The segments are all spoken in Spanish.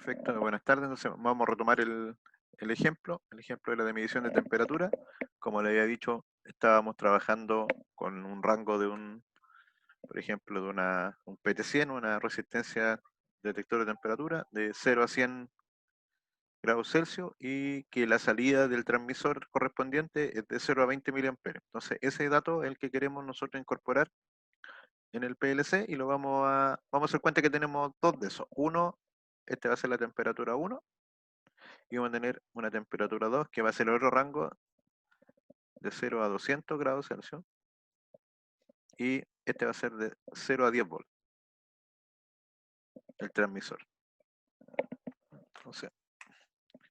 Perfecto, buenas tardes. Entonces vamos a retomar el ejemplo. El ejemplo era de medición de temperatura. Como le había dicho, estábamos trabajando con un rango de por ejemplo, de un PT100, una resistencia detector de temperatura de 0 a 100 grados Celsius y que la salida del transmisor correspondiente es de 0 a 20 miliamperios. Entonces ese dato es el que queremos nosotros incorporar en el PLC y vamos a hacer cuenta que tenemos dos de esos. Uno, este va a ser la temperatura 1 y vamos a tener una temperatura 2 que va a ser el otro rango de 0 a 200 grados Celsius y este va a ser de 0 a 10 volts, el transmisor. Entonces,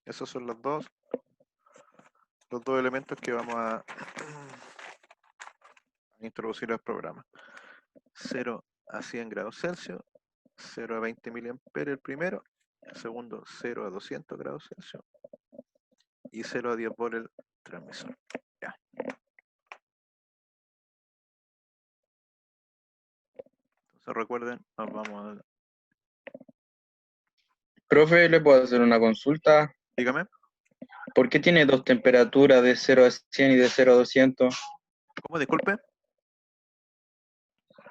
esos son los dos elementos que vamos a introducir al programa. 0 a 100 grados Celsius, 0 a 20 miliamperios el primero, el segundo 0 a 200 grados Celsius y 0 a 10 volts el transmisor. Ya. Entonces recuerden, nos vamos a... Profe, ¿le puedo hacer una consulta? Dígame. ¿Por qué tiene dos temperaturas de 0 a 100 y de 0 a 200? ¿Cómo? Disculpe.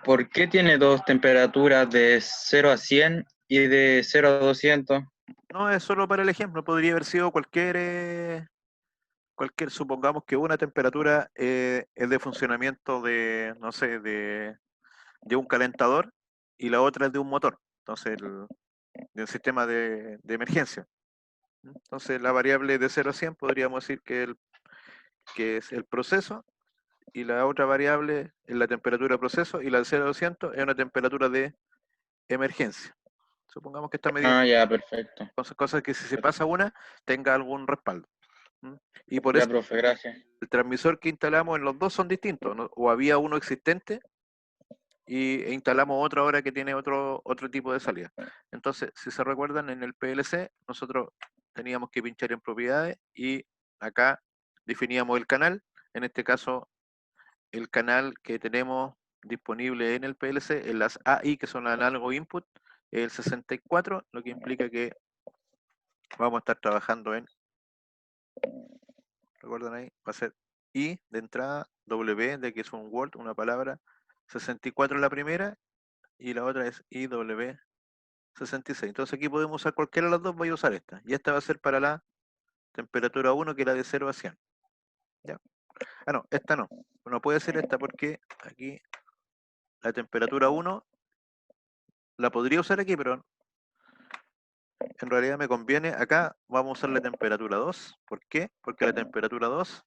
¿Por qué tiene dos temperaturas de 0 a 100 y de 0 a 200? No, es solo para el ejemplo. Podría haber sido supongamos que una temperatura es de funcionamiento de, no sé, de un calentador y la otra es de un motor. Entonces, de un sistema de emergencia. Entonces, la variable de 0 a 100 podríamos decir que es el proceso y la otra variable es la temperatura de proceso y la de 0 a 200 es una temperatura de emergencia. Supongamos que está Ah, midiendo ya, perfecto. cosas que si se pasa una tenga algún respaldo. Y por Ya, eso profe, gracias. el transmisor que instalamos en los dos son distintos, ¿no? O había uno existente e instalamos otro ahora que tiene otro tipo de salida. Entonces, si se recuerdan, en el PLC nosotros teníamos que pinchar en propiedades y acá definíamos el canal. En este caso, el canal que tenemos disponible en el PLC, en las AI, que son análogo input, es el 64, lo que implica que vamos a estar trabajando ¿recuerdan ahí? Va a ser I de entrada, W de que es un word, una palabra, 64 la primera y la otra es IW 66. Entonces aquí podemos usar cualquiera de las dos, voy a usar esta. Y esta va a ser para la temperatura 1, que es la de 0 a 100. ¿Ya? Ah, no, esta no. No puede ser esta porque aquí la temperatura 1 la podría usar aquí, pero en realidad me conviene. Acá vamos a usar la temperatura 2. ¿Por qué? Porque la temperatura 2,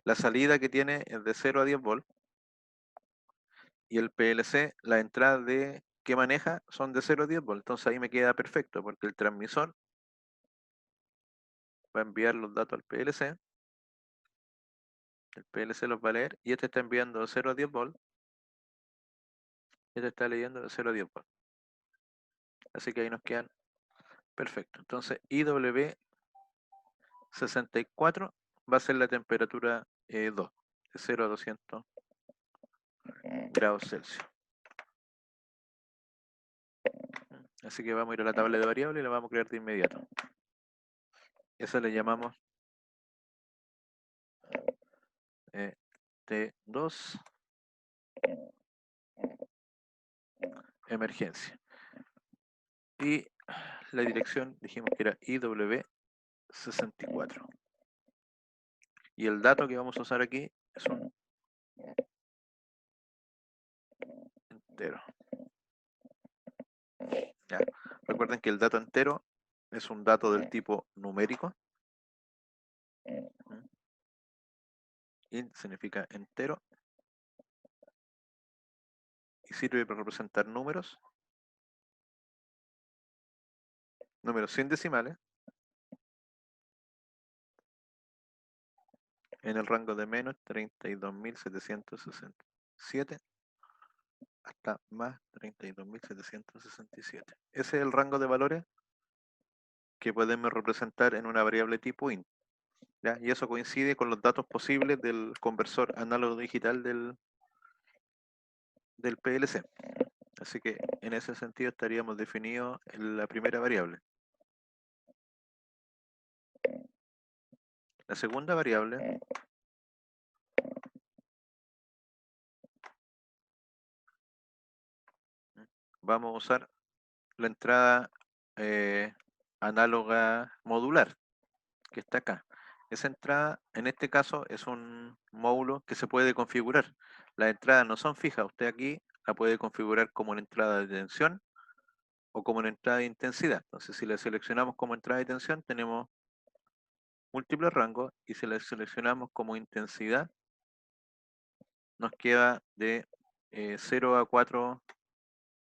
la salida que tiene es de 0 a 10 volts y el PLC, la entrada que maneja son de 0 a 10 volts. Entonces ahí me queda perfecto porque el transmisor va a enviar los datos al PLC, el PLC los va a leer y este está enviando de 0 a 10 volts y este está leyendo de 0 a 10 volts. Así que ahí nos quedan perfecto. Entonces IW64 va a ser la temperatura 2, de 0 a 200 grados Celsius. Así que vamos a ir a la tabla de variables y la vamos a crear de inmediato. Esa le llamamos T2 emergencia. Y la dirección dijimos que era IW64. Y el dato que vamos a usar aquí es un entero. ¿Ya? Recuerden que el dato entero es un dato del tipo numérico. Int significa entero. Y sirve para representar números sin decimales, en el rango de menos 32.767 hasta más 32.767. Ese es el rango de valores que podemos representar en una variable tipo int. ¿Ya? Y eso coincide con los datos posibles del conversor análogo digital del PLC. Así que en ese sentido estaríamos definidos en la primera variable. La segunda variable vamos a usar la entrada análoga modular, que está acá. Esa entrada, en este caso, es un módulo que se puede configurar. Las entradas no son fijas. Usted aquí la puede configurar como una entrada de tensión o como una entrada de intensidad. Entonces, si la seleccionamos como entrada de tensión, tenemos múltiples rangos, y si la seleccionamos como intensidad, nos queda de 0 a 4,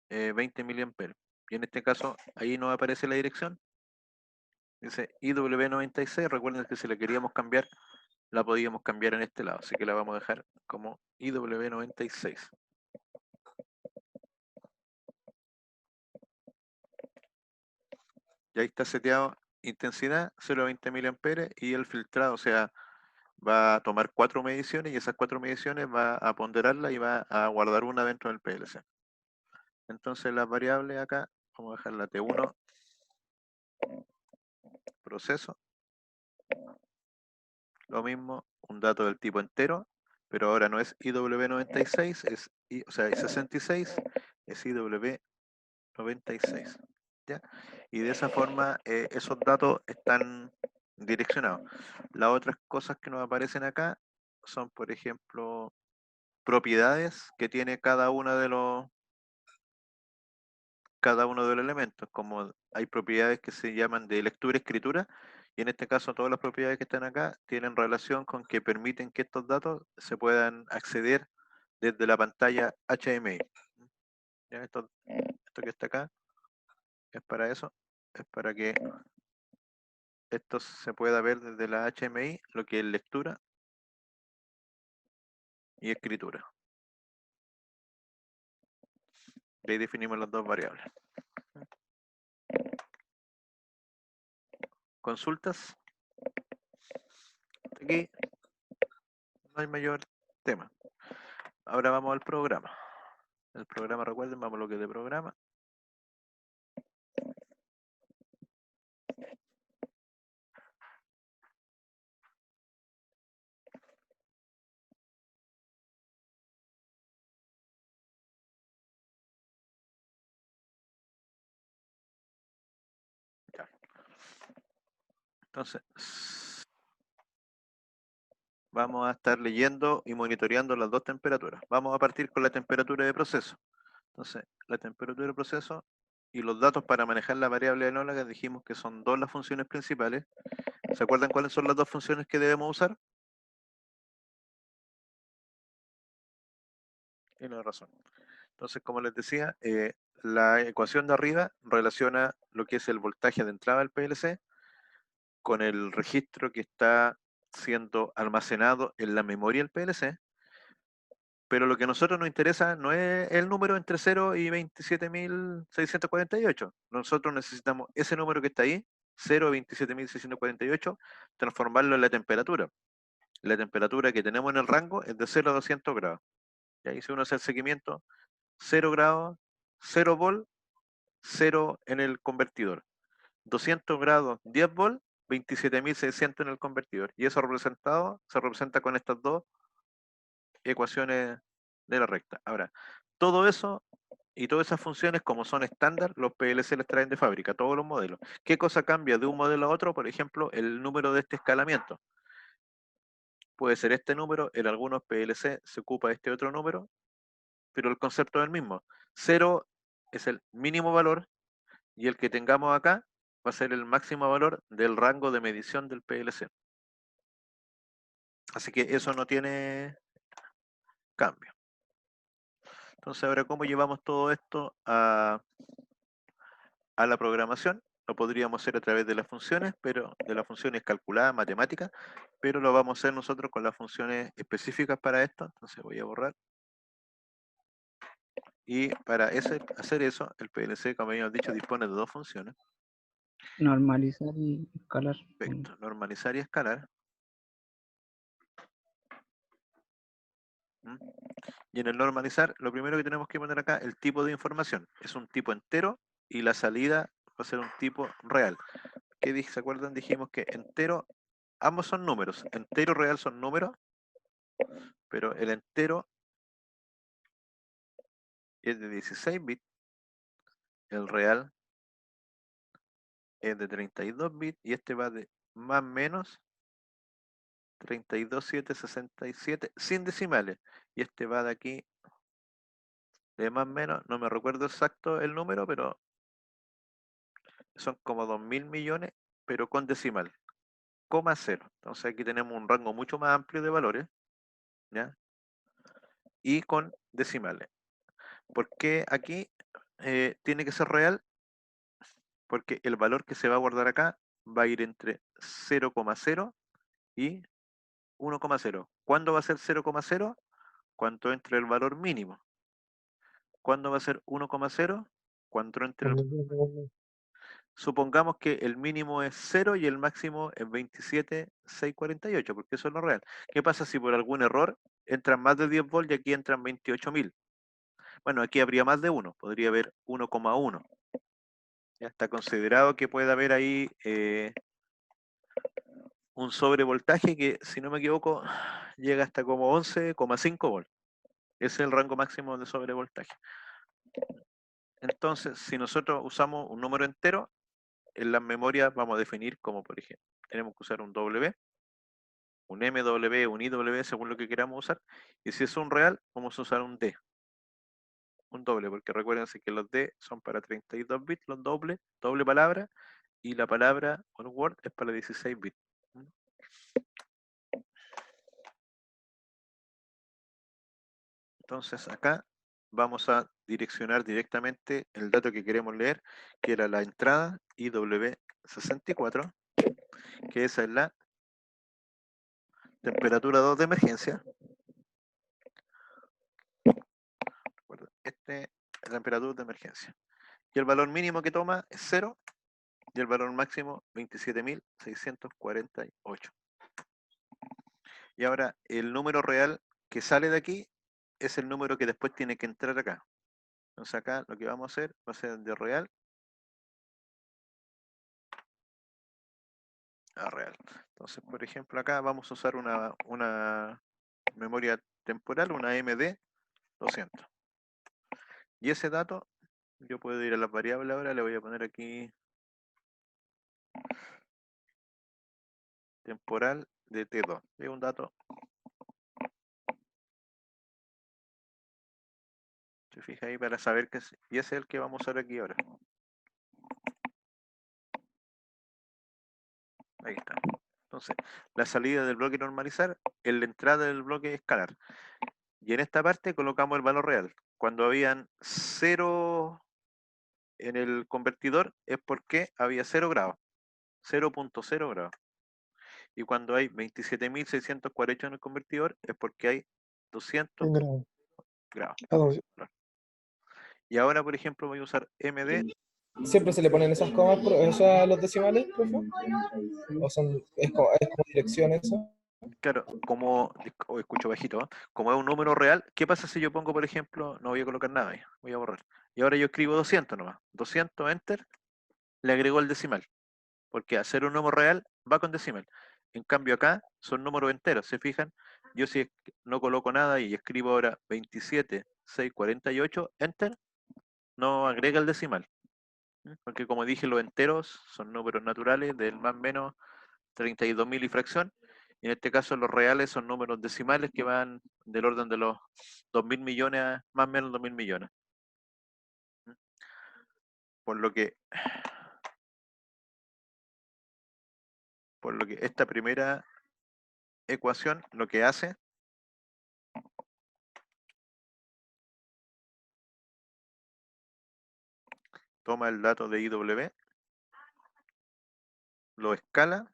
20 miliamperes. Y en este caso, ahí nos aparece la dirección. Dice IW96. Recuerden que si la queríamos cambiar, la podíamos cambiar en este lado. Así que la vamos a dejar como IW96. Y ahí está seteado intensidad 0,20 miliamperes, y el filtrado, o sea, va a tomar 4 mediciones, y esas 4 mediciones va a ponderarla y va a guardar una dentro del PLC. Entonces las variables acá, vamos a dejar la T1, proceso. Lo mismo, un dato del tipo entero, pero ahora no es IW96, o sea, 66, es IW96. ¿Ya? Y de esa forma esos datos están direccionados. Las otras cosas que nos aparecen acá son, por ejemplo, propiedades que tiene cada uno de los elementos, como hay propiedades que se llaman de lectura y escritura, y en este caso todas las propiedades que están acá tienen relación con que permiten que estos datos se puedan acceder desde la pantalla HMI. ¿Ya? Esto que está acá es para eso, es para que esto se pueda ver desde la HMI, lo que es lectura y escritura. Y ahí definimos las dos variables. Consultas. Aquí no hay mayor tema. Ahora vamos al programa. El programa, recuerden, vamos a lo que es de programa. Ya. Entonces, vamos a estar leyendo y monitoreando las dos temperaturas. Vamos a partir con la temperatura de proceso. Entonces, la temperatura de proceso y los datos para manejar la variable enóloga, dijimos que son dos las funciones principales. ¿Se acuerdan cuáles son las dos funciones que debemos usar? Tiene razón. Entonces, como les decía, la ecuación de arriba relaciona lo que es el voltaje de entrada del PLC con el registro que está siendo almacenado en la memoria del PLC, pero lo que a nosotros nos interesa no es el número entre 0 y 27.648. Nosotros necesitamos ese número que está ahí, 0 y 27.648, transformarlo en la temperatura. La temperatura que tenemos en el rango es de 0 a 200 grados. Y ahí si uno hace el seguimiento, 0 grados, 0 volt, 0 en el convertidor. 200 grados, 10 volt, 27.600 en el convertidor. Y eso se representa con estas dos ecuaciones de la recta. Ahora, todo eso y todas esas funciones, como son estándar, los PLC les traen de fábrica, todos los modelos. ¿Qué cosa cambia de un modelo a otro? Por ejemplo, el número de este escalamiento. Puede ser este número, en algunos PLC se ocupa este otro número, pero el concepto es el mismo. 0 es el mínimo valor, y el que tengamos acá va a ser el máximo valor del rango de medición del PLC. Así que eso no tiene cambio. Entonces, ahora, ¿cómo llevamos todo esto a la programación? Lo podríamos hacer a través de las funciones, pero de las funciones calculadas, matemáticas, pero lo vamos a hacer nosotros con las funciones específicas para esto. Entonces voy a borrar. Y para hacer eso, el PLC, como habíamos dicho, dispone de dos funciones. Normalizar y escalar. Perfecto. Normalizar y escalar. Y en el normalizar, lo primero que tenemos que poner acá, el tipo de información. Es un tipo entero y la salida va a ser un tipo real. ¿Qué dije? ¿Se acuerdan? Dijimos que entero, ambos son números. Entero y real son números, pero el entero es de 16 bits, el real es de 32 bits y este va de más o menos 32.767 sin decimales. Y este va de aquí de más o menos, no me recuerdo exacto el número, pero son como 2.000 millones, pero con decimal, coma cero. Entonces aquí tenemos un rango mucho más amplio de valores, ¿ya? Y con decimales. ¿Por qué aquí tiene que ser real? Porque el valor que se va a guardar acá va a ir entre 0,0 y 1,0. ¿Cuándo va a ser 0,0? Cuando entre el valor mínimo. ¿Cuándo va a ser 1,0? Cuando entre el... Supongamos que el mínimo es 0 y el máximo es 27.648, porque eso es lo real. ¿Qué pasa si por algún error entran más de 10 volts y aquí entran 28.000? Bueno, aquí habría más de 1, podría haber 1,1. Ya está considerado que puede haber ahí un sobrevoltaje que, si no me equivoco, llega hasta como 11,5 volts. Ese es el rango máximo de sobrevoltaje. Entonces, si nosotros usamos un número entero, en las memorias vamos a definir como, por ejemplo, tenemos que usar un W, un MW, un IW, según lo que queramos usar. Y si es un real, vamos a usar un D, un doble, porque recuérdense que los D son para 32 bits, los dobles, doble palabra, y la palabra on Word es para 16 bits. Entonces acá vamos a direccionar directamente el dato que queremos leer, que era la entrada IW64, que esa es la temperatura 2 de emergencia. Este es la temperatura de emergencia. Y el valor mínimo que toma es 0 y el valor máximo 27.648. Y ahora el número real que sale de aquí es el número que después tiene que entrar acá. Entonces acá lo que vamos a hacer va a ser de real a real. Entonces, por ejemplo, acá vamos a usar una memoria temporal, una MD 200. Y ese dato, yo puedo ir a las variables ahora, le voy a poner aquí temporal de T2. Es un dato. Se fija ahí para saber que es, y ese es el que vamos a usar aquí ahora. Ahí está. Entonces, la salida del bloque normalizar es la entrada del bloque escalar. Y en esta parte colocamos el valor real. Cuando habían 0 en el convertidor es porque había 0 grados. 0.0 grados. Y cuando hay 27.648 en el convertidor es porque hay 200 grados. Y ahora, por ejemplo, voy a usar MD. ¿Siempre se le ponen esas comas, a los decimales, profe? ¿O es como dirección eso? Claro, como, escucho bajito, ¿eh? Como es un número real, ¿qué pasa si yo pongo, por ejemplo, no voy a colocar nada ahí, voy a borrar? Y ahora yo escribo 200 nomás, 200, enter, le agrego el decimal, porque hacer un número real va con decimal. En cambio acá son números enteros, ¿se fijan? Yo si no coloco nada y escribo ahora 27.648, enter, no agrega el decimal. Porque como dije, los enteros son números naturales del más o menos 32.000 y fracción. Y en este caso los reales son números decimales que van del orden de los 2.000 millones a más o menos 2.000 millones. Por lo que esta primera ecuación lo que hace toma el dato de IW, lo escala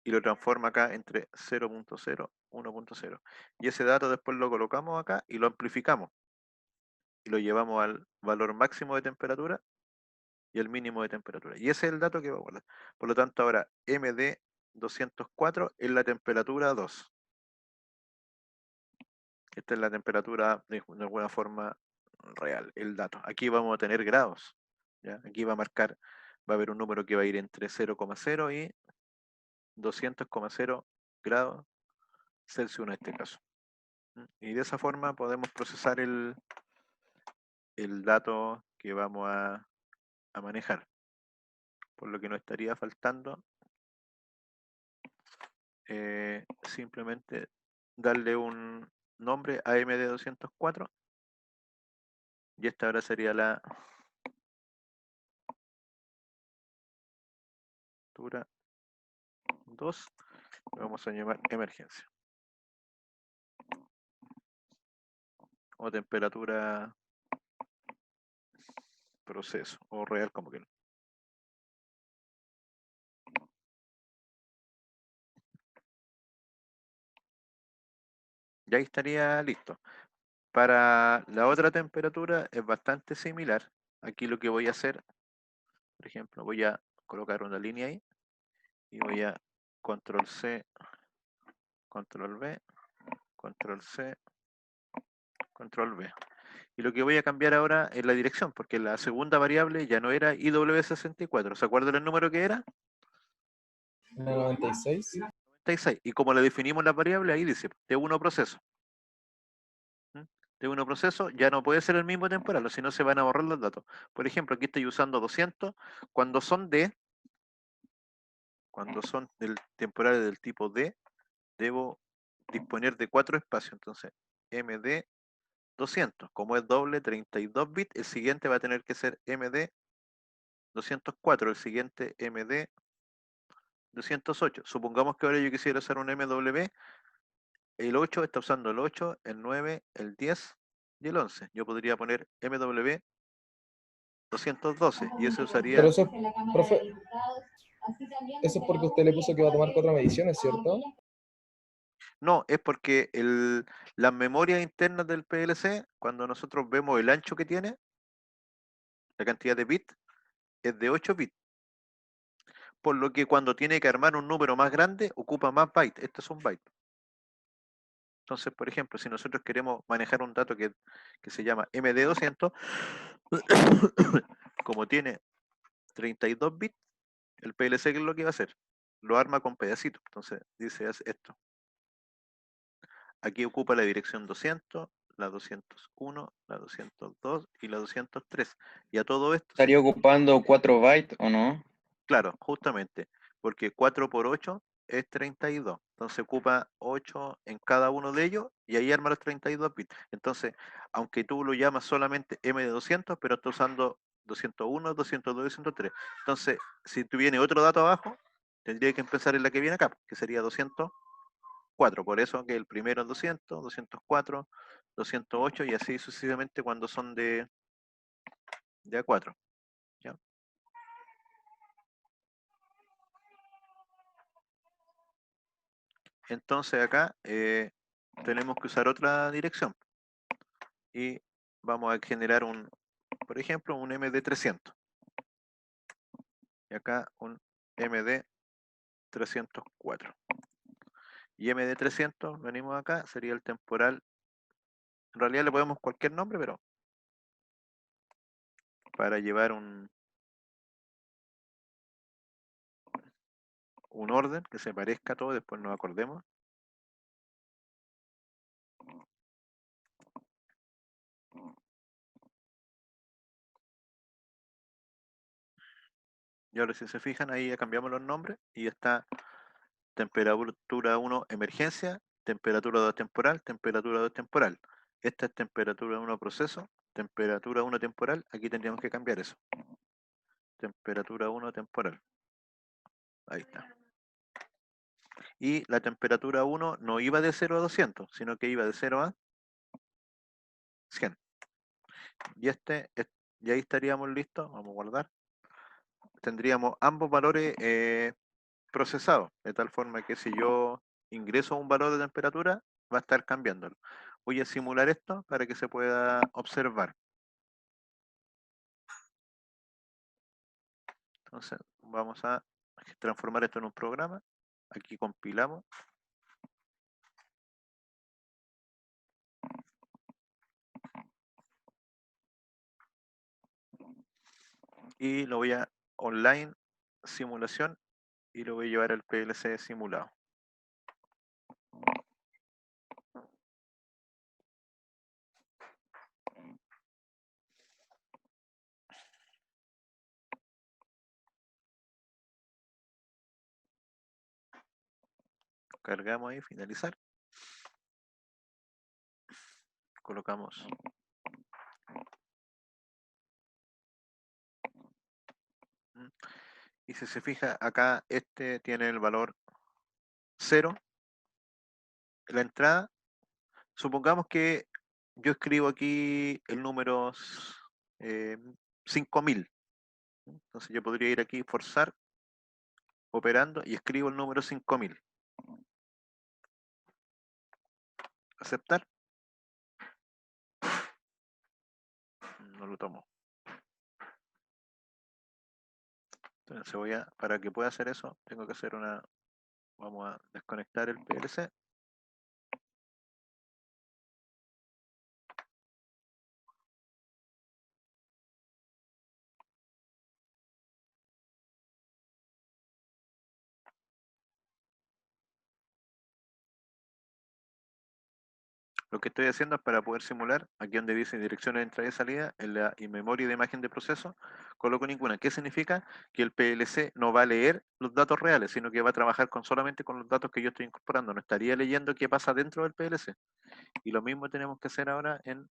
y lo transforma acá entre 0.0, 1.0. Y ese dato después lo colocamos acá y lo amplificamos. Y lo llevamos al valor máximo de temperatura y el mínimo de temperatura. Y ese es el dato que va a guardar. Por lo tanto, ahora MD204 es la temperatura 2. Esta es la temperatura de alguna forma real, el dato. Aquí vamos a tener grados. ¿ya? Aquí va a marcar, va a haber un número que va a ir entre 0,0 y 200,0 grados Celsius en este caso. Y de esa forma podemos procesar el dato que vamos a manejar. Por lo que nos estaría faltando simplemente darle un nombre a AMD204 y esta ahora sería la temperatura 2, vamos a llamar emergencia o temperatura proceso o real como que no. Y ahí estaría listo. Para la otra temperatura es bastante similar. Aquí lo que voy a hacer, por ejemplo, voy a colocar una línea ahí y voy a control C, control V, control C, control V. Y lo que voy a cambiar ahora es la dirección, porque la segunda variable ya no era IW64. ¿Se acuerdan el número que era? 96. 96. Y como le definimos la variable, ahí dice T1 proceso. T1 proceso ya no puede ser el mismo temporal, o si no se van a borrar los datos. Por ejemplo, aquí estoy usando 200. Cuando son del temporales del tipo D, debo disponer de 4 espacios. Entonces, MD 200. Como es doble, 32 bits, el siguiente va a tener que ser MD 204, el siguiente MD 208. Supongamos que ahora yo quisiera hacer un MW, el 8 está usando el 8, el 9, el 10 y el 11. Yo podría poner MW 212 y ese usaría... Pero eso es, profe, eso es porque usted le puso que va a tomar 4 mediciones, ¿cierto? No, es porque las memorias internas del PLC, cuando nosotros vemos el ancho que tiene, la cantidad de bits, es de 8 bits. Por lo que cuando tiene que armar un número más grande, ocupa más bytes. Este es un byte. Entonces, por ejemplo, si nosotros queremos manejar un dato que se llama MD200, como tiene 32 bits, el PLC, ¿qué es lo que va a hacer? Lo arma con pedacitos. Entonces, dice esto. Aquí ocupa la dirección 200, la 201, la 202 y la 203. Y a todo esto... ¿Estaría ocupando 4 bytes o no? Claro, justamente, porque 4 por 8 es 32. Entonces ocupa 8 en cada uno de ellos y ahí arma los 32 bits. Entonces, aunque tú lo llamas solamente M de 200, pero está usando 201, 202 y 203. Entonces, si tú viene otro dato abajo, tendría que empezar en la que viene acá, que sería 204. Por eso que el primero es 200, 204, 208 y así sucesivamente cuando son de A4. ¿ya? Entonces acá tenemos que usar otra dirección y vamos a generar por ejemplo, un MD300 y acá un MD304 y MD300, venimos acá, sería el temporal. En realidad le podemos cualquier nombre, pero para llevar un orden que se parezca a todo, después nos acordemos. Y ahora si se fijan, ahí ya cambiamos los nombres y está temperatura 1 emergencia, temperatura 2 temporal, temperatura 2 temporal. Esta es temperatura 1 proceso, temperatura 1 temporal, aquí tendríamos que cambiar eso. Temperatura 1 temporal. Ahí está. Y la temperatura 1 no iba de 0 a 200, sino que iba de 0 a 100. Y y ahí estaríamos listos, vamos a guardar. Tendríamos ambos valores procesados, de tal forma que si yo ingreso un valor de temperatura, va a estar cambiándolo. Voy a simular esto para que se pueda observar. Entonces, vamos a transformar esto en un programa. Aquí compilamos. y lo voy a online simulación y lo voy a llevar al PLC simulado. Cargamos ahí, finalizar. Colocamos y si se fija acá, este tiene el valor 0. La entrada, supongamos que yo escribo aquí el número 5000. Entonces yo podría ir aquí, forzar, operando, y escribo el número 5000. Aceptar. No lo tomo. Entonces para que pueda hacer eso, tengo que hacer vamos a desconectar el PLC. Lo que estoy haciendo es para poder simular, aquí donde dice direcciones de entrada y salida, en la memoria de imagen de proceso, coloco ninguna. ¿Qué significa? Que el PLC no va a leer los datos reales, sino que va a trabajar solamente con los datos que yo estoy incorporando. No estaría leyendo qué pasa dentro del PLC. Y lo mismo tenemos que hacer ahora en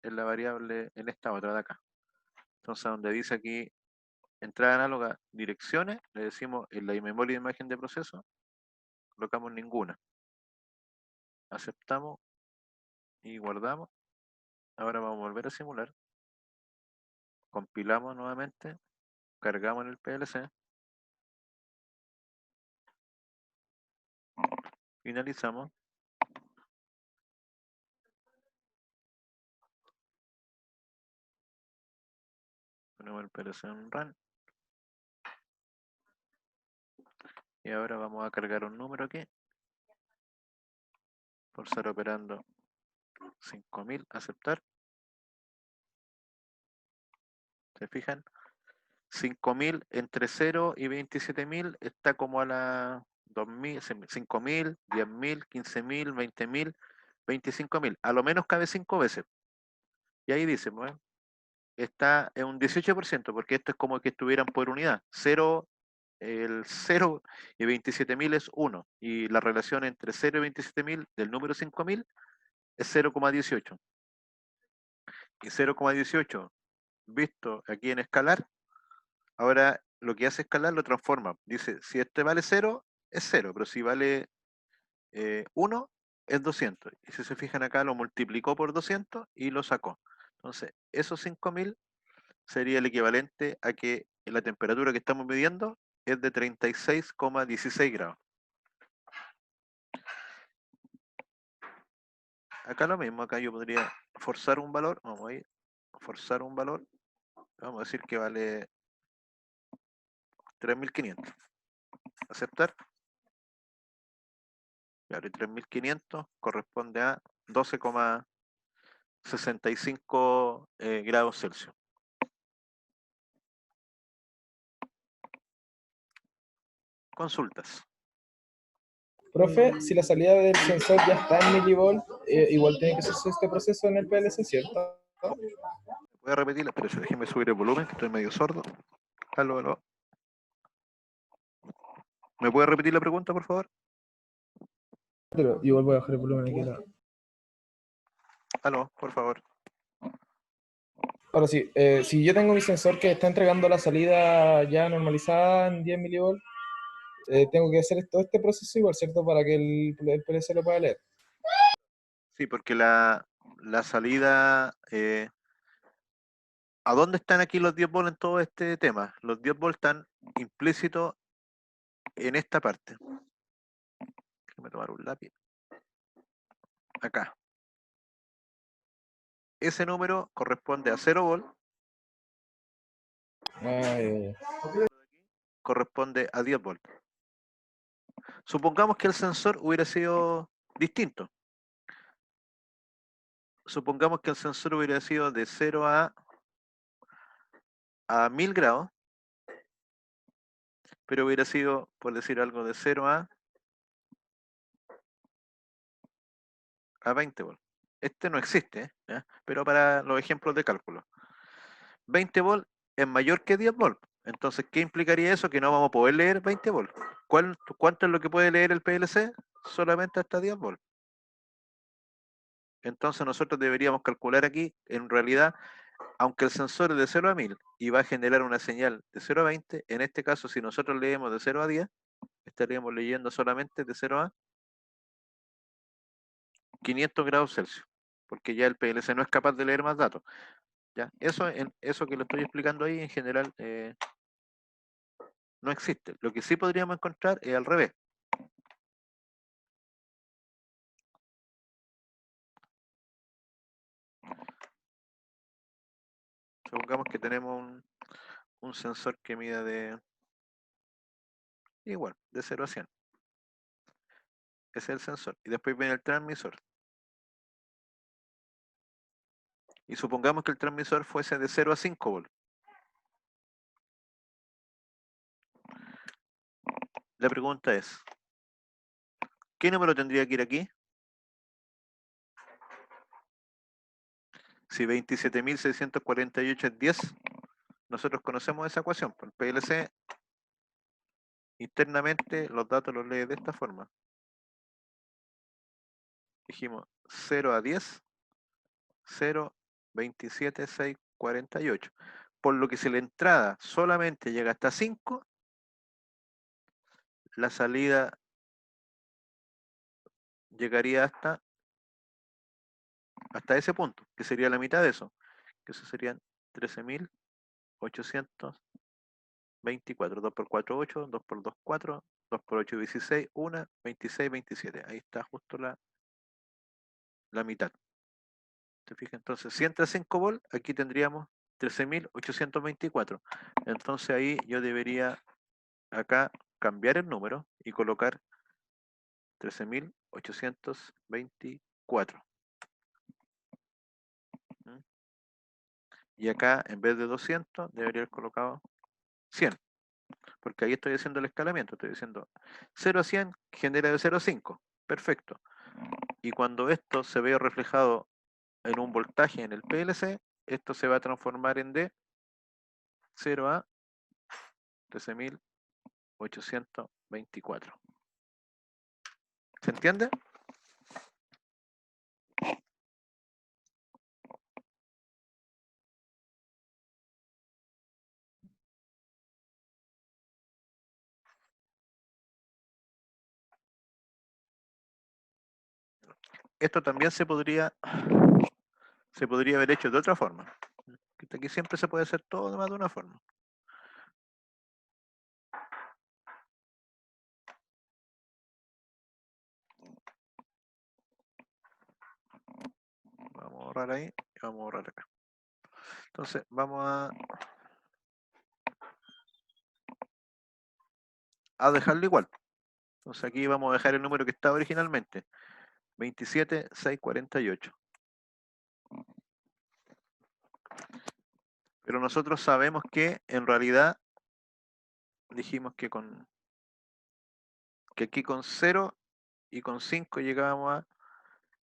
la variable, en esta otra de acá. Entonces, donde dice aquí entrada análoga, direcciones, le decimos en la memoria de imagen de proceso, colocamos ninguna. Aceptamos y guardamos. Ahora vamos a volver a simular. Compilamos nuevamente, cargamos en el PLC, finalizamos. Ponemos el PLC en run. Y ahora vamos a cargar un número aquí. Forzar operando 5000, aceptar. ¿Se fijan? 5000 entre 0 y 27000 está como a la 2000, 5000, 10000, 15000, 20000, 25000. A lo menos cabe 5 veces. Y ahí dice, bueno, está en un 18%, porque esto es como que estuvieran por unidad. 0, el 0 y 27000 es 1. Y la relación entre 0 y 27000 del número 5000 es 0,18. Y 0,18 visto aquí en escalar, ahora lo que hace escalar lo transforma. Dice, si este vale 0, es 0, pero si vale 1, es 200. Y si se fijan acá, lo multiplicó por 200 y lo sacó. Entonces, esos 5000 sería el equivalente a que la temperatura que estamos midiendo es de 36,16 grados. Acá lo mismo, acá yo podría forzar un valor, vamos a ir, forzar un valor, vamos a decir que vale 3500. Aceptar. Claro, y 3500 corresponde a 12,65 grados Celsius. Consultas. Profe, si la salida del sensor ya está en milivolt, igual tiene que hacerse este proceso en el PLC, ¿cierto? Voy a repetirla, pero déjeme subir el volumen, que estoy medio sordo. Aló, aló. ¿Me puede repetir la pregunta, por favor? Pero igual voy a bajar el volumen aquí. Aló, por favor. Ahora sí, si yo tengo mi sensor que está entregando la salida ya normalizada en 10 milivolts, tengo que hacer todo este proceso igual, ¿cierto? Para que el PLC lo pueda leer. Sí, porque la salida... ¿a dónde están aquí los 10 volts en todo este tema? Los 10 volts están implícitos en esta parte. Déjame tomar un lápiz. Acá. Ese número corresponde a 0 volt, corresponde a 10 volts. Supongamos que el sensor hubiera sido distinto. Supongamos que el sensor hubiera sido de 0 a a 1000 grados, pero hubiera sido, por decir algo, de 0 a 20 volts. Este no existe, ¿ya? Pero para los ejemplos de cálculo. 20 volts es mayor que 10 volts. Entonces, ¿qué implicaría eso? Que no vamos a poder leer 20 volts. ¿Cuánto es lo que puede leer el PLC? Solamente hasta 10 volts. Entonces nosotros deberíamos calcular aquí, en realidad, aunque el sensor es de 0 a 1000 y va a generar una señal de 0 a 20, en este caso, si nosotros leemos de 0 a 10, estaríamos leyendo solamente de 0 a 500 grados Celsius, porque ya el PLC no es capaz de leer más datos. ¿Ya? Eso que lo estoy explicando ahí, en general, no existe. Lo que sí podríamos encontrar es al revés. Supongamos que tenemos un sensor que mida igual, de 0 a 100. Ese es el sensor. Y después viene el transmisor. Y supongamos que el transmisor fuese de 0 a 5 volts. La pregunta es, ¿qué número tendría que ir aquí? Si 27.648 es 10, nosotros conocemos esa ecuación. Por el PLC, internamente los datos los lee de esta forma. Dijimos 0 a 10, 0, 27, 6, 48. Por lo que si la entrada solamente llega hasta 5, la salida llegaría hasta ese punto, que sería la mitad de eso, que eso serían 13.824, 2 por 4, 8, 2 por 2, 4, 2 por 8, 16, 1, 26, 27. Ahí está justo la mitad. ¿Te fijas? Entonces, si entra 5 volts, aquí tendríamos 13.824. Entonces ahí yo debería acá cambiar el número y colocar 13.824. ¿Mm? Y acá, en vez de 200, debería haber colocado 100. Porque ahí estoy haciendo el escalamiento. Estoy diciendo 0 a 100 genera de 0 a 5. Perfecto. Y cuando esto se ve reflejado en un voltaje en el PLC, esto se va a transformar en de 0 a 13.824. ¿Se entiende? Esto también se podría haber hecho de otra forma. Aquí siempre se puede hacer todo más de una forma. Vamos a borrar ahí y vamos a borrar acá. Entonces vamos a dejarlo igual. Entonces aquí vamos a dejar el número que estaba originalmente. 27.648. Pero nosotros sabemos que en realidad dijimos que aquí con 0 y con 5 llegábamos a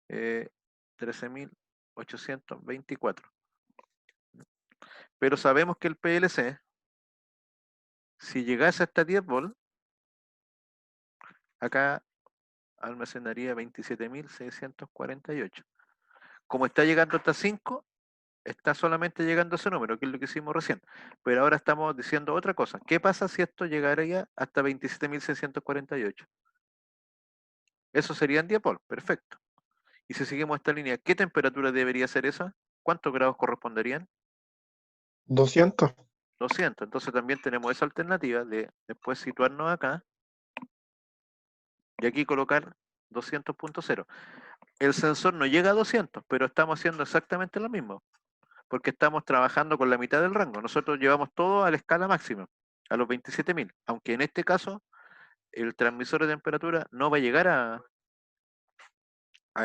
13.824. Pero sabemos que el PLC, si llegase hasta 10 volts, acá almacenaría 27.648. Como está llegando hasta 5, está solamente llegando a ese número, que es lo que hicimos recién. Pero ahora estamos diciendo otra cosa. ¿Qué pasa si esto llegaría hasta 27.648? Eso serían 10 volts, perfecto. Y si seguimos esta línea, ¿qué temperatura debería ser esa? ¿Cuántos grados corresponderían? 200. 200. Entonces también tenemos esa alternativa de después situarnos acá y aquí colocar 200.0. El sensor no llega a 200, pero estamos haciendo exactamente lo mismo, porque estamos trabajando con la mitad del rango. Nosotros llevamos todo a la escala máxima, a los 27.000, aunque en este caso el transmisor de temperatura no va a llegar a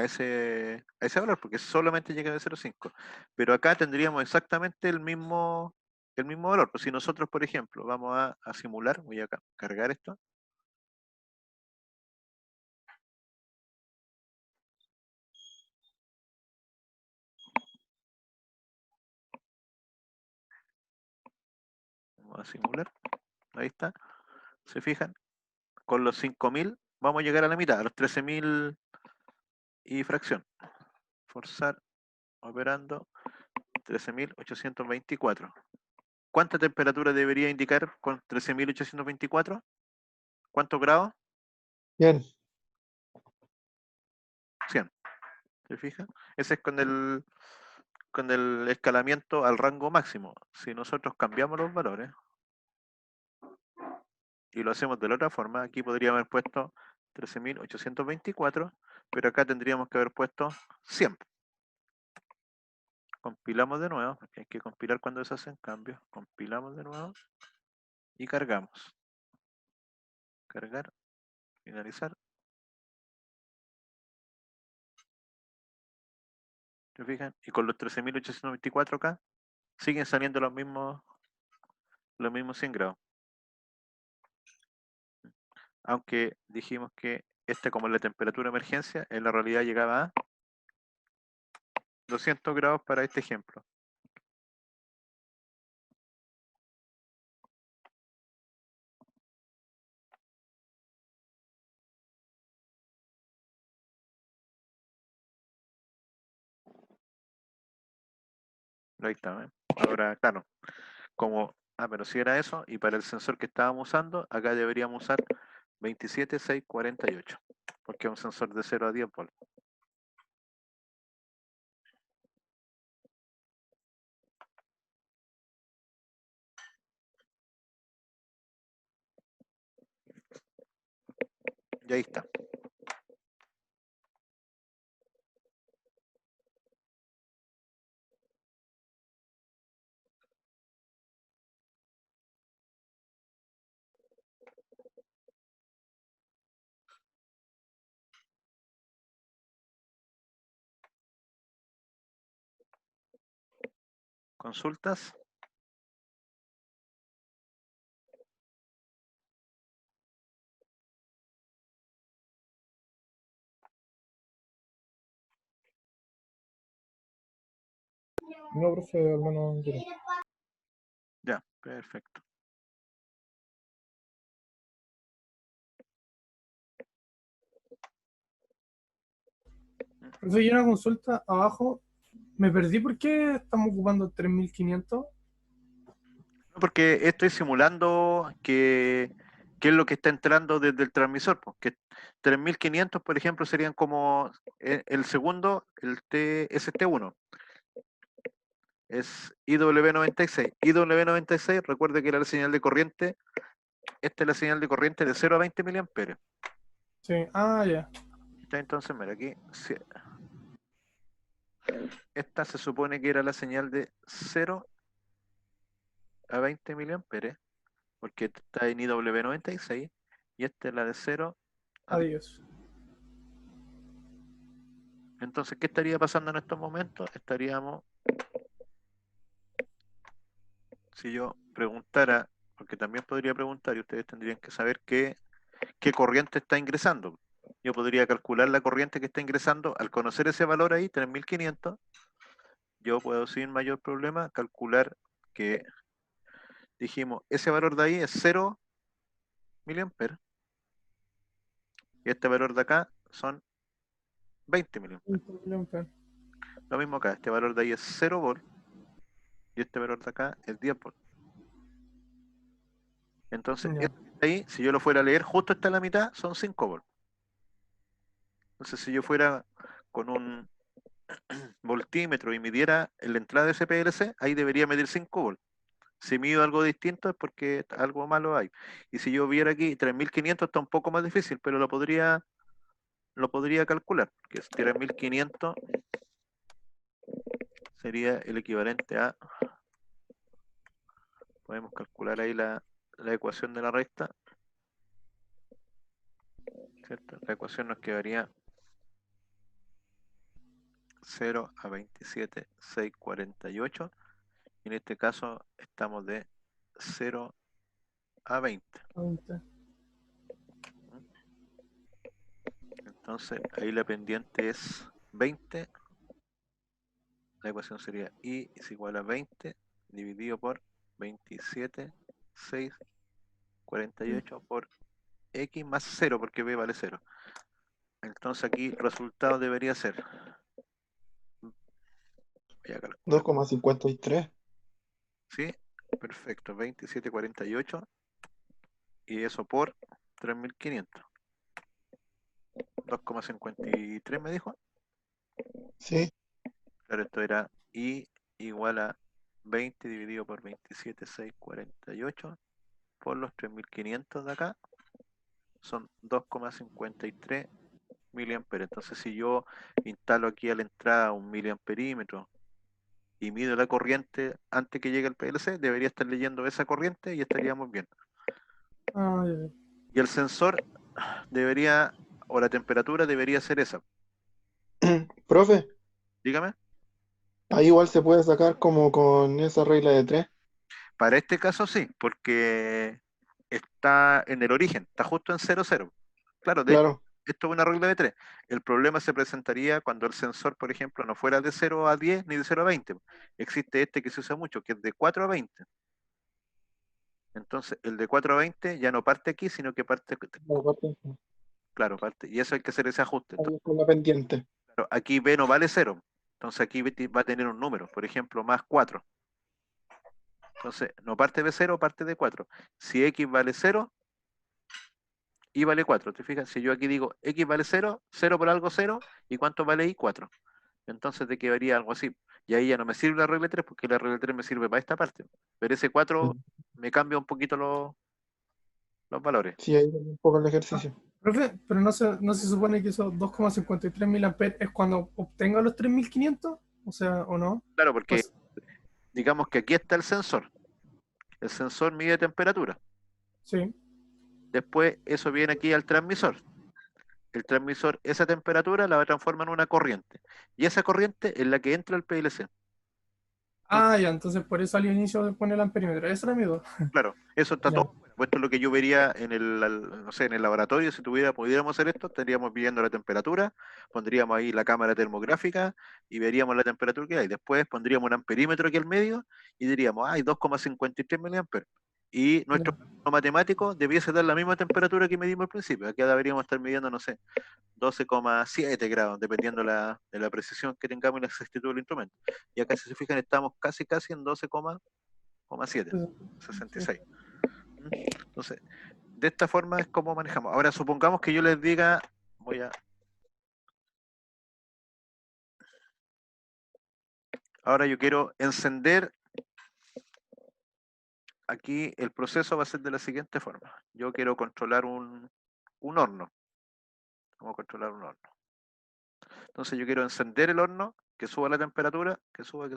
ese valor, porque solamente llega de 0,5. Pero acá tendríamos exactamente el mismo el mismo valor. Pues si nosotros, por ejemplo, vamos a simular, voy a cargar esto. Vamos a simular. Ahí está. ¿Se fijan? Con los 5.000 vamos a llegar a la mitad, a los 13.000 y fracción. Forzar, operando, 13.824. ¿Cuánta temperatura debería indicar con 13.824? ¿Cuántos grados? Bien. 100. ¿Se fijan? Ese es con el escalamiento al rango máximo. Si nosotros cambiamos los valores y lo hacemos de la otra forma, aquí podríamos haber puesto 13.824, pero acá tendríamos que haber puesto 100. Compilamos de nuevo, porque hay que compilar cuando se hacen cambios. Compilamos de nuevo y cargamos. Cargar, finalizar. ¿Se fijan? Y con los 13.824 acá, siguen saliendo los mismos 100 grados. Aunque dijimos que como la temperatura de emergencia, en la realidad llegaba a 200 grados para este ejemplo. Ahí está, ¿eh? Ahora, claro, pero si era eso, y para el sensor que estábamos usando, acá deberíamos usar 27648, porque es un sensor de 0 a 10 volts. Y ahí está. ¿Consultas? No, profe, al menos yo no. Ya, perfecto. Profe, hay una consulta abajo. Me perdí, ¿por qué estamos ocupando 3500? Porque estoy simulando qué es lo que está entrando desde el transmisor, porque 3.500, por ejemplo, serían como el segundo, el ST1, es IW96. IW96, recuerde que era la señal de corriente, esta es la señal de corriente de 0 a 20 miliamperes. Sí, ya. Entonces, mira, aquí, esta se supone que era la señal de 0 a 20 miliamperes, porque está en IW96, y esta es la de 0 a 10. Adiós. Entonces, ¿qué estaría pasando en estos momentos? Estaríamos, si yo preguntara, porque también podría preguntar y ustedes tendrían que saber qué corriente está ingresando. Yo podría calcular la corriente que está ingresando. Al conocer ese valor ahí, 3.500, yo puedo sin mayor problema calcular que, dijimos, ese valor de ahí es 0 miliamperes y este valor de acá son 20 miliamperes. Lo mismo acá, este valor de ahí es 0 volt y este valor de acá es 10 volt. Entonces, Ya. ahí, si yo lo fuera a leer, justo está en la mitad, son 5 volts. Entonces, si yo fuera con un voltímetro y midiera la entrada de ese PLC, ahí debería medir 5 volts. Si mido algo distinto es porque algo malo hay. Y si yo viera aquí 3.500 está un poco más difícil, pero lo podría calcular, que es 3.500 sería el equivalente a, podemos calcular ahí la ecuación de la recta, ¿cierto? La ecuación nos quedaría 0 a 27,648 En este caso estamos de 0 a 20. 20. Entonces ahí la pendiente es 20. La ecuación sería y es igual a 20 dividido por 27, 6, 48 por x más 0 porque b vale 0. Entonces aquí el resultado debería ser, voy a calcular, 2,53. ¿sí? Perfecto, 27,48 y eso por 3.500. 2,53 me dijo. Sí, Claro, esto era i igual a 20 dividido por 27, 6, 48 por los 3.500 de acá. Son 2,53 miliamperes. Entonces si yo instalo aquí a la entrada un miliamperímetro y mido la corriente antes que llegue el PLC, debería estar leyendo esa corriente y estaríamos bien. Ah, ya, ya. Y el sensor debería, o la temperatura debería ser esa. profe, Dígame. ahí igual se puede sacar como con esa regla de 3. Para este caso sí, porque está en el origen, está justo en 0,0. Claro, de hecho, Claro, esto es una regla de 3. El problema se presentaría cuando el sensor, por ejemplo, no fuera de 0 a 10 ni de 0 a 20. Existe este que se usa mucho, que es de 4 a 20. Entonces, el de 4 a 20 ya no parte aquí, sino que parte, aparte, claro, parte. Y eso hay que hacer ese ajuste. Entonces, ahí con la pendiente. claro, aquí B no vale 0. Entonces aquí B va a tener un número, por ejemplo, más 4. Entonces, no parte de 0, parte de 4. Si X vale 0, Y vale 4. ¿Te fijas? Si yo aquí digo X vale 0, 0 por algo 0, ¿y cuánto vale Y? 4. Entonces te quedaría algo así. Y ahí ya no me sirve la regla 3 porque la regla 3 me sirve para esta parte. Pero ese 4 me cambia un poquito los valores. Sí, ahí un poco el ejercicio. Profe, pero no se supone que esos 2,53 mil amperes es cuando obtenga los 3.500, o sea, ¿o no? Claro, porque Pues, digamos que aquí está el sensor. El sensor mide temperatura. sí. Después eso viene aquí al transmisor. El transmisor, esa temperatura la va a transformar en una corriente. Y esa corriente es la que entra al PLC. Ah, ya, entonces por eso al inicio pone el amperímetro. Esa era mi duda. Claro, eso está Ya. todo. Pues esto es lo que yo vería en no sé, en el laboratorio. Si pudiéramos hacer esto, estaríamos midiendo la temperatura, pondríamos ahí la cámara termográfica y veríamos la temperatura que hay. Después pondríamos un amperímetro aquí al medio y diríamos, hay 2,53 miliamperes. Y nuestro cálculo matemático debiese dar la misma temperatura que medimos al principio. Aquí deberíamos estar midiendo, no sé, 12,7 grados, dependiendo de la precisión que tengamos y la exactitud del instrumento. Y acá, si se fijan, estamos casi en 12,7, 66. Entonces, de esta forma es como manejamos. Ahora, supongamos que yo les diga, ahora yo quiero encender, aquí el proceso va a ser de la siguiente forma. Yo quiero controlar un horno. Vamos a controlar un horno. Entonces yo quiero encender el horno, que suba la temperatura, que suba,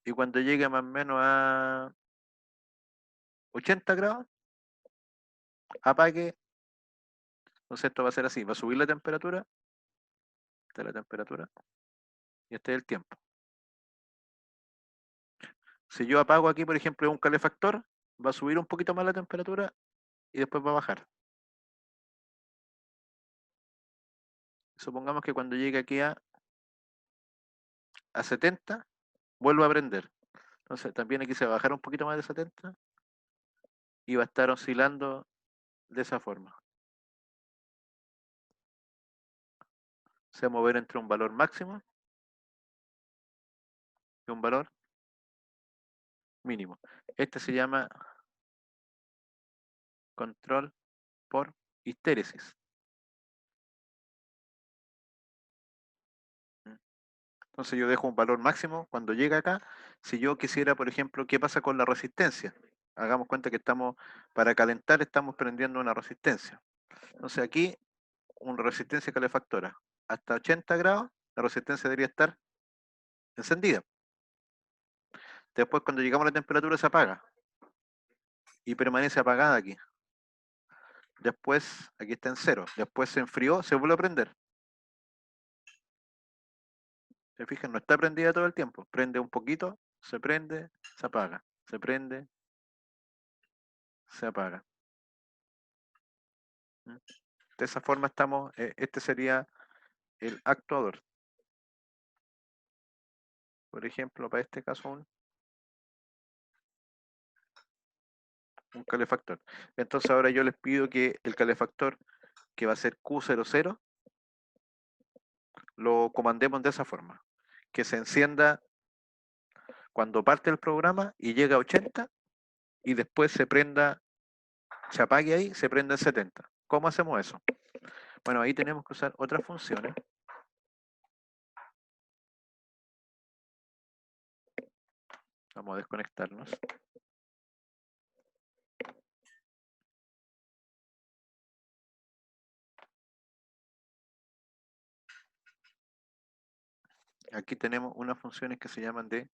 y cuando llegue más o menos a 80 grados, apague. Entonces esto va a ser así, va a subir la temperatura, esta es la temperatura, y este es el tiempo. Si yo apago aquí, por ejemplo, un calefactor, va a subir un poquito más la temperatura y después va a bajar. Supongamos que cuando llegue aquí a 70, vuelvo a prender. Entonces también aquí se va a bajar un poquito más de 70 y va a estar oscilando de esa forma. Se va a mover entre un valor máximo y un valor mínimo. Este se llama control por histéresis. Entonces yo dejo un valor máximo cuando llega acá. Si yo quisiera, por ejemplo, ¿qué pasa con la resistencia? Hagamos cuenta que para calentar, estamos prendiendo una resistencia. Entonces aquí, una resistencia calefactora. Hasta 80 grados, la resistencia debería estar encendida. Después, cuando llegamos a la temperatura, se apaga. Y permanece apagada aquí. Después, aquí está en 0. Después se enfrió, se vuelve a prender. ¿Se fijan? No está prendida todo el tiempo. Prende un poquito, se prende, se apaga, se prende, se apaga. ¿Mm? De esa forma estamos, este sería el actuador. Por ejemplo, para este caso un calefactor. Entonces ahora yo les pido que el calefactor, que va a ser Q00, lo comandemos de esa forma. Que se encienda cuando parte el programa y llega a 80 y después se prenda, se apague ahí, se prenda en 70. ¿Cómo hacemos eso? Bueno, ahí tenemos que usar otras funciones. Vamos a desconectarnos. Aquí tenemos unas funciones que se llaman de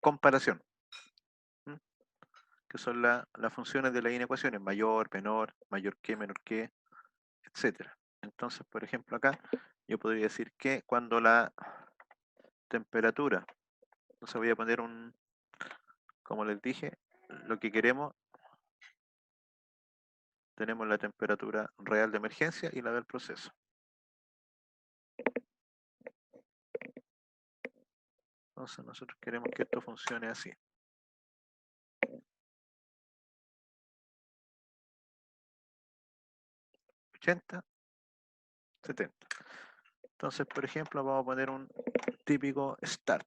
comparación, ¿m? Que son las funciones de las inecuaciones, mayor, menor que, etcétera. Entonces, por ejemplo, acá yo podría decir que cuando la temperatura, entonces voy a poner como les dije, lo que queremos, tenemos la temperatura real de emergencia y la del proceso. Entonces nosotros queremos que esto funcione así. $80, $70. Entonces, por ejemplo, vamos a poner un típico start.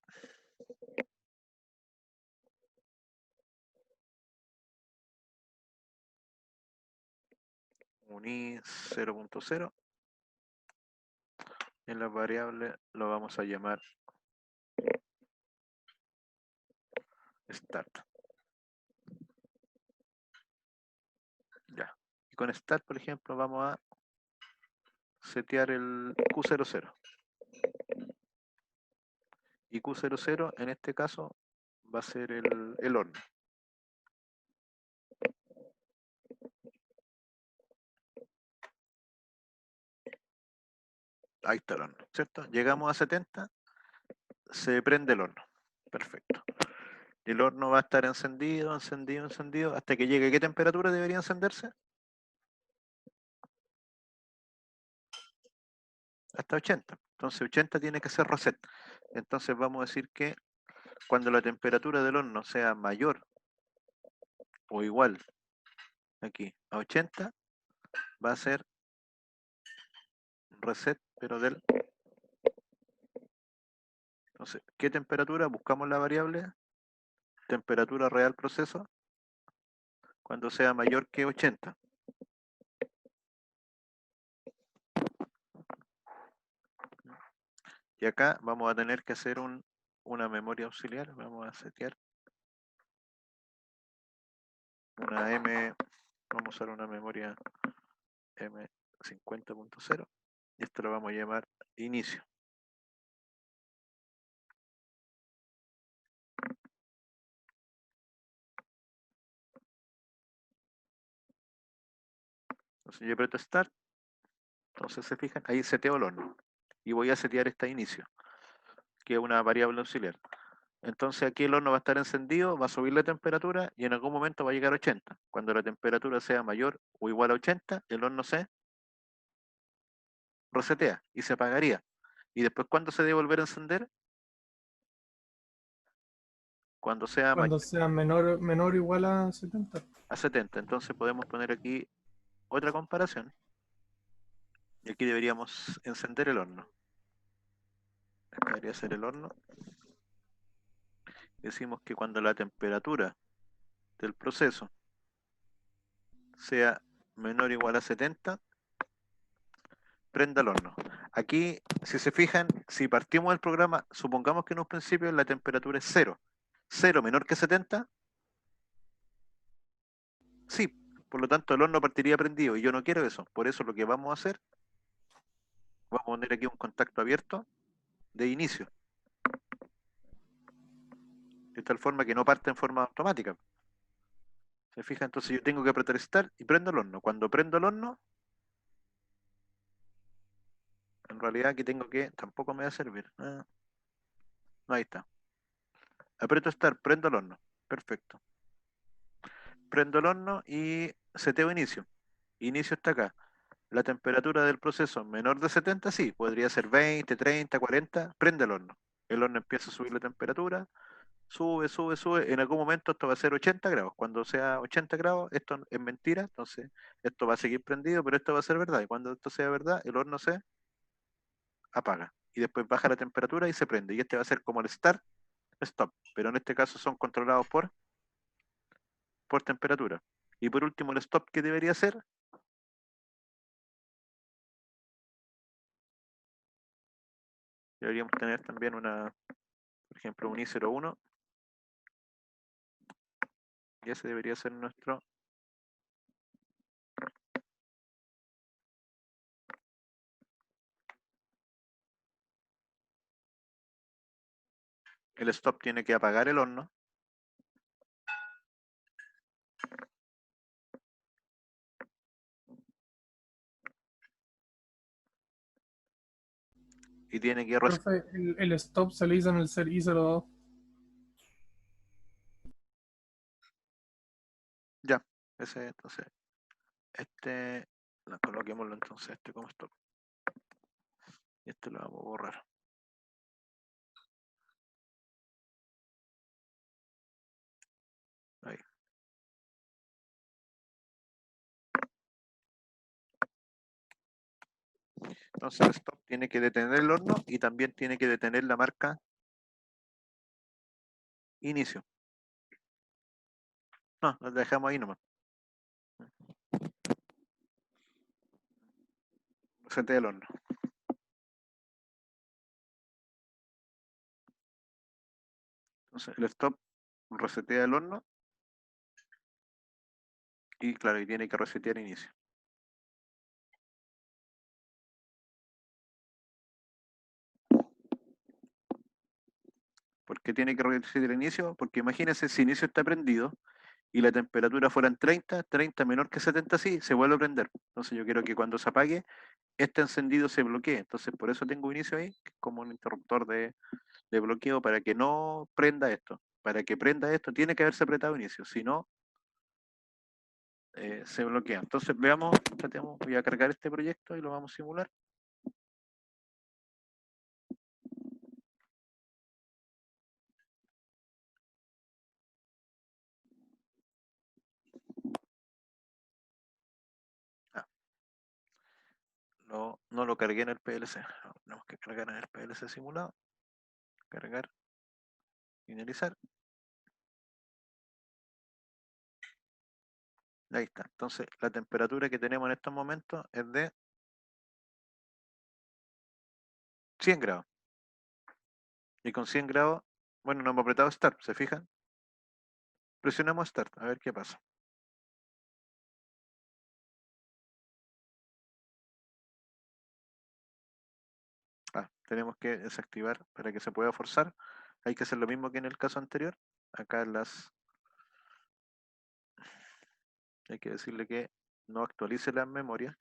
Un i 0.0. En la variable lo vamos a llamar start. Ya. Y con start, por ejemplo, vamos a setear el Q00. Y Q00 en este caso va a ser el horno. Ahí está el horno, ¿cierto? Llegamos a 70, se prende el horno. Perfecto. El horno va a estar encendido, hasta que llegue. ¿Qué temperatura debería encenderse? Hasta 80. Entonces 80 tiene que ser reset. Entonces vamos a decir que cuando la temperatura del horno sea mayor o igual aquí a 80, va a ser reset, pero del... Entonces, ¿qué temperatura? Buscamos la variable temperatura real proceso cuando sea mayor que 80. Y acá vamos a tener que hacer una memoria auxiliar. Vamos a setear una vamos a usar una memoria M50.0 y esto lo vamos a llamar inicio. Entonces yo aprieto Start, entonces se fijan, ahí seteo el horno y voy a setear esta inicio, que es una variable auxiliar. Entonces aquí el horno va a estar encendido, va a subir la temperatura y en algún momento va a llegar a 80. Cuando la temperatura sea mayor o igual a 80, el horno se resetea y se apagaría. Y después, ¿cuándo se debe volver a encender? Cuando sea Cuando sea menor o igual a 70. a 70. Entonces podemos poner aquí otra comparación. Y aquí deberíamos encender el horno. Acá debería ser el horno. Decimos que cuando la temperatura del proceso sea menor o igual a 70, prenda el horno. Aquí, si se fijan, si partimos del programa, supongamos que en un principio la temperatura es 0. 0 menor que 70, sí. Por lo tanto, el horno partiría prendido y yo no quiero eso. Por eso lo que vamos a hacer, vamos a poner aquí un contacto abierto de inicio. De tal forma que no parte en forma automática. ¿Se fija? Entonces yo tengo que apretar Start y prendo el horno. Cuando prendo el horno, en realidad aquí tengo que, tampoco me va a servir. Ahí está. Aprieto Start, prendo el horno. Perfecto. Prendo el horno y seteo inicio. Inicio está acá. La temperatura del proceso menor de 70, sí, podría ser 20, 30, 40, prende el horno. El horno empieza a subir la temperatura, sube, sube, sube. En algún momento esto va a ser 80 grados. Cuando sea 80 grados, esto es mentira, entonces esto va a seguir prendido, pero esto va a ser verdad. Y cuando esto sea verdad, el horno se apaga. Y después baja la temperatura y se prende. Y este va a ser como el start, stop. Pero en este caso son controlados por temperatura. Y por último, el stop que debería ser, deberíamos tener también una, por ejemplo, un I01. Y ese debería ser nuestro el stop tiene que apagar el horno. Y tiene que Profe, el stop se le hizo en el ser I02. ya, ese entonces, coloquémoslo entonces este como stop. Y este lo vamos a borrar. Ahí. Entonces el stop tiene que detener el horno y también tiene que detener la marca inicio. No, lo dejamos ahí nomás. Resetea el horno. Entonces el stop resetea el horno y claro, y tiene que resetear inicio. ¿Por qué tiene que resetear inicio? Porque imagínense si inicio está prendido y la temperatura fuera en 30, 30 menor que 70, sí, se vuelve a prender. Entonces yo quiero que cuando se apague, este encendido se bloquee. Entonces por eso tengo inicio ahí, que es como un interruptor de bloqueo para que no prenda esto. Para que prenda esto tiene que haberse apretado inicio, si no, se bloquea. Entonces veamos, voy a cargar este proyecto y lo vamos a simular. No lo cargué en el PLC, tenemos que cargar en el PLC simulado, cargar, finalizar. Ahí está. Entonces la temperatura que tenemos en estos momentos es de 100 grados. Y con 100 grados, bueno, no hemos apretado Start, ¿se fijan? Presionamos Start, a ver qué pasa. Tenemos que desactivar para que se pueda forzar. Hay que hacer lo mismo que en el caso anterior. Acá hay que decirle que no actualice las memorias.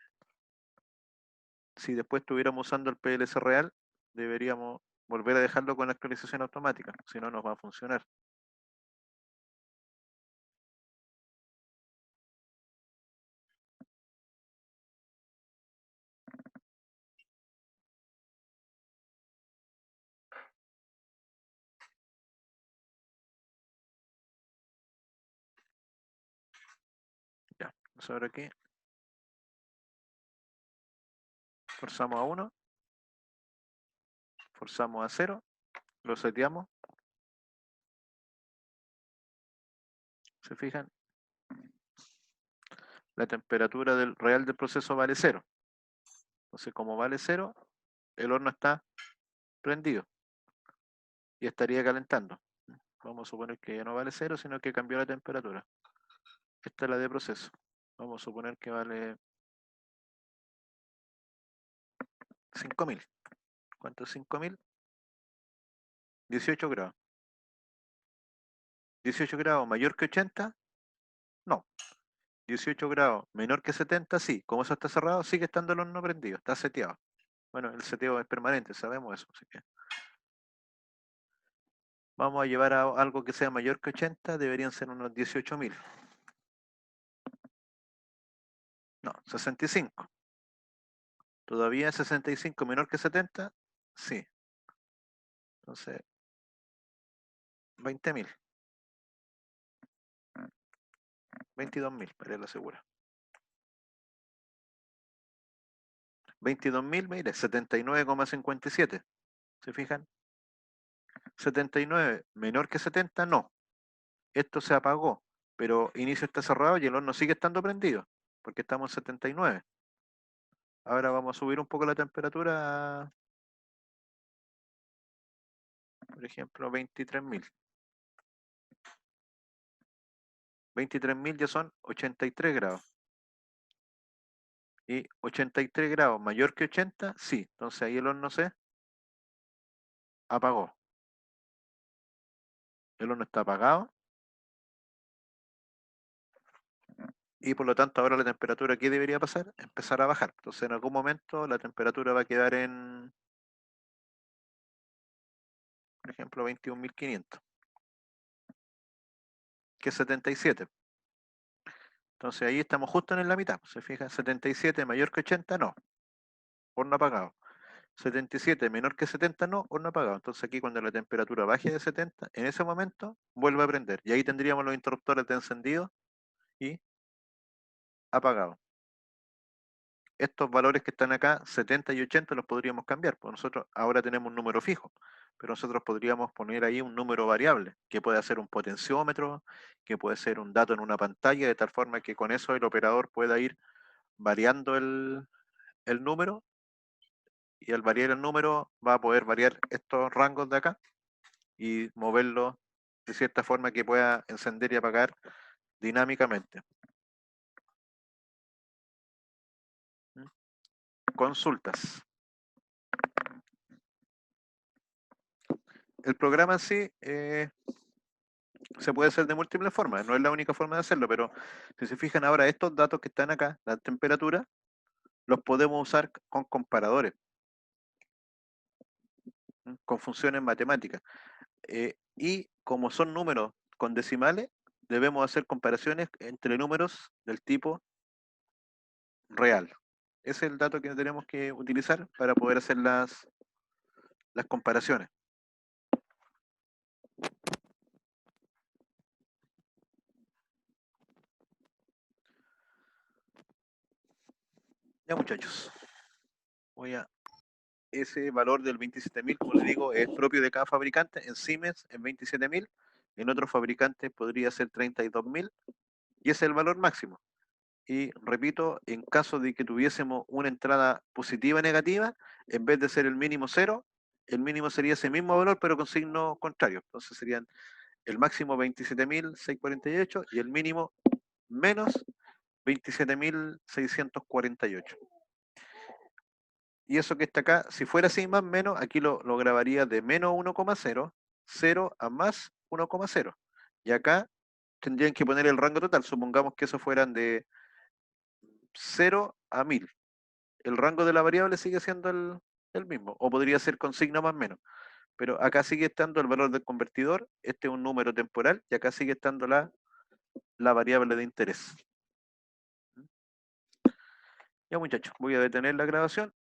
Si después estuviéramos usando el PLC real, deberíamos volver a dejarlo con la actualización automática, si no nos va a funcionar. Ya, entonces ahora aquí forzamos a 1, forzamos a 0, lo seteamos. ¿Se fijan? La temperatura real del proceso vale 0. Entonces, como vale 0, el horno está prendido y estaría calentando. Vamos a suponer que ya no vale 0, sino que cambió la temperatura. Esta es la de proceso. Vamos a suponer que vale 5000. ¿Cuánto es 5000? 18 grados. 18 grados mayor que 80, no. 18 grados menor que 70, sí. Como eso está cerrado, sigue estando el horno prendido, está seteado. Bueno, el seteo es permanente, sabemos eso. Así que vamos a llevar a algo que sea mayor que 80, deberían ser unos 18.000. No, 65. ¿Todavía 65 menor que 70? Sí. Entonces, 20.000. 22.000, para la segura. 22.000, mire, 79,57. ¿Se fijan? 79 menor que 70, no. Esto se apagó, pero inicio está cerrado y el horno sigue estando prendido, porque estamos en 79. Ahora vamos a subir un poco la temperatura a, por ejemplo, 23.000. 23.000 ya son 83 grados. Y 83 grados mayor que 80, sí. Entonces ahí el horno se apagó. El horno está apagado. Y por lo tanto ahora la temperatura, ¿qué debería pasar? Empezar a bajar. Entonces en algún momento la temperatura va a quedar en, por ejemplo, 21.500, que es 77. Entonces ahí estamos justo en la mitad. ¿Se fijan? 77 mayor que 80, no. Horno apagado. 77 menor que 70, no. Horno apagado. Entonces aquí cuando la temperatura baje de 70, en ese momento vuelve a prender. Y ahí tendríamos los interruptores de encendido y apagado. Estos valores que están acá, 70 y 80, los podríamos cambiar, porque nosotros ahora tenemos un número fijo, pero nosotros podríamos poner ahí un número variable, que puede ser un potenciómetro, que puede ser un dato en una pantalla, de tal forma que con eso el operador pueda ir variando el número, y al variar el número va a poder variar estos rangos de acá y moverlo de cierta forma que pueda encender y apagar dinámicamente. Consultas. El programa en sí se puede hacer de múltiples formas, no es la única forma de hacerlo, pero si se fijan ahora, estos datos que están acá, la temperatura, los podemos usar con comparadores, con funciones matemáticas. Y como son números con decimales, debemos hacer comparaciones entre números del tipo real. Ese es el dato que tenemos que utilizar para poder hacer las comparaciones. Ya, muchachos, ese valor del 27.000, como les digo, es propio de cada fabricante. En Siemens en 27.000, en otros fabricantes podría ser 32.000, y ese es el valor máximo. Y repito, en caso de que tuviésemos una entrada positiva o negativa, en vez de ser el mínimo 0, el mínimo sería ese mismo valor, pero con signo contrario. Entonces serían el máximo 27.648 y el mínimo menos 27.648. Y eso que está acá, si fuera así más menos, aquí lo grabaría de menos 1,0, 0 a más 1,0. Y acá tendrían que poner el rango total. Supongamos que eso fueran de 0 a 1000. El rango de la variable sigue siendo el mismo, o podría ser con signo más menos. Pero acá sigue estando el valor del convertidor, este es un número temporal, y acá sigue estando la variable de interés. Ya, muchachos, voy a detener la grabación